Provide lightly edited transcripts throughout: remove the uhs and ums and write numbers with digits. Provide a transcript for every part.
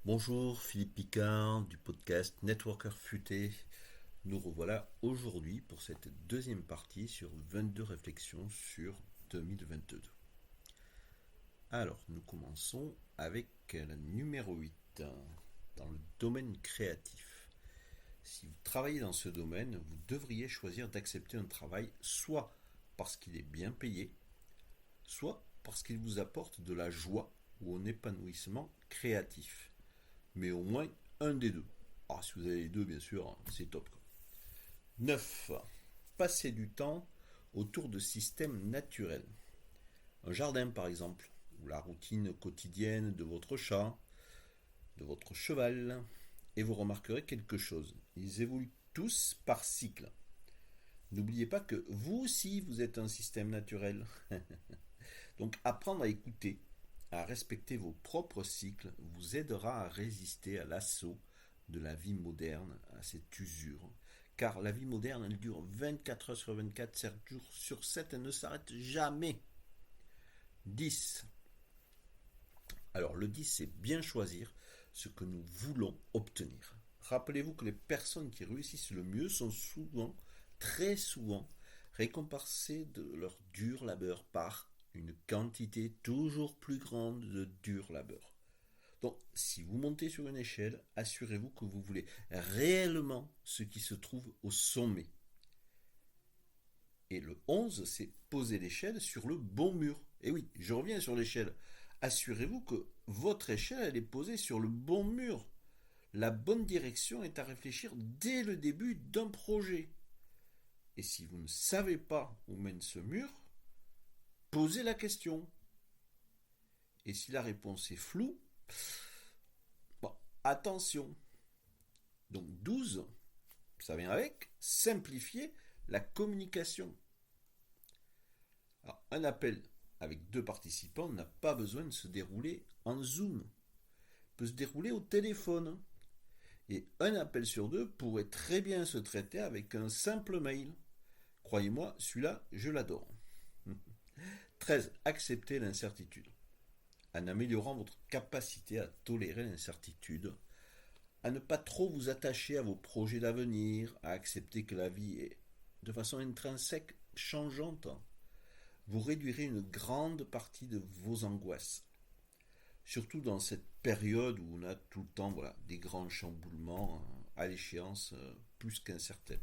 Bonjour, Philippe Picard du podcast Networker Futé. Nous revoilà aujourd'hui pour cette deuxième partie sur 22 réflexions sur 2022. Alors, nous commençons avec la numéro 8 dans le domaine créatif. Si vous travaillez dans ce domaine, vous devriez choisir d'accepter un travail soit parce qu'il est bien payé, soit parce qu'il vous apporte de la joie ou un épanouissement créatif. Mais au moins un des deux. Ah, si vous avez les deux, bien sûr, c'est top. 9. Passer du temps autour de systèmes naturels. Un jardin, par exemple, ou la routine quotidienne de votre chat, de votre cheval, et vous remarquerez quelque chose. Ils évoluent tous par cycle. N'oubliez pas que vous aussi, vous êtes un système naturel. Donc apprendre à écouter, à respecter vos propres cycles, vous aidera à résister à l'assaut de la vie moderne, à cette usure. Car la vie moderne, elle dure 24 heures sur 24, 7 jours sur 7, elle ne s'arrête jamais. 10. Alors le 10, c'est bien choisir ce que nous voulons obtenir. Rappelez-vous que les personnes qui réussissent le mieux sont souvent, très souvent, récompensées de leur dur labeur par une quantité toujours plus grande de dur labeur. Donc, si vous montez sur une échelle, assurez-vous que vous voulez réellement ce qui se trouve au sommet. Et le 11, c'est poser l'échelle sur le bon mur. Et oui, je reviens sur l'échelle. Assurez-vous que votre échelle, elle est posée sur le bon mur. La bonne direction est à réfléchir dès le début d'un projet. Et si vous ne savez pas où mène ce mur, posez la question. Et si la réponse est floue, bon, attention. Donc 12, ça vient avec simplifier la communication. Alors, un appel avec deux participants n'a pas besoin de se dérouler en Zoom. Il peut se dérouler au téléphone. Et un appel sur deux pourrait très bien se traiter avec un simple mail. Croyez-moi, celui-là, je l'adore. 13. Accepter l'incertitude. En améliorant votre capacité à tolérer l'incertitude, à ne pas trop vous attacher à vos projets d'avenir, à accepter que la vie est de façon intrinsèque changeante, vous réduirez une grande partie de vos angoisses. Surtout dans cette période où on a tout le temps des grands chamboulements à l'échéance plus qu'incertaine.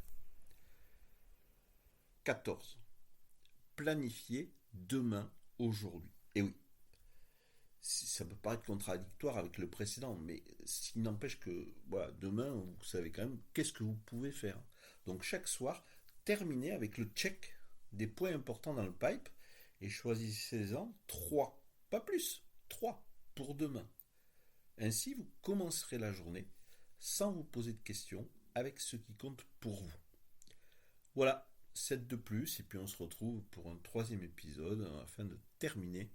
14. Planifier demain, aujourd'hui. Et oui, ça peut paraître contradictoire avec le précédent, mais s'il n'empêche que demain, vous savez quand même qu'est-ce que vous pouvez faire. Donc chaque soir, terminez avec le check des points importants dans le pipe et choisissez-en 3, pas plus, 3 pour demain. Ainsi, vous commencerez la journée sans vous poser de questions avec ce qui compte pour vous. Voilà, 7 de plus, et puis on se retrouve pour un troisième épisode afin de terminer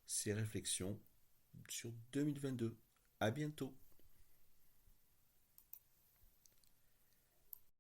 ces réflexions sur 2022. À bientôt.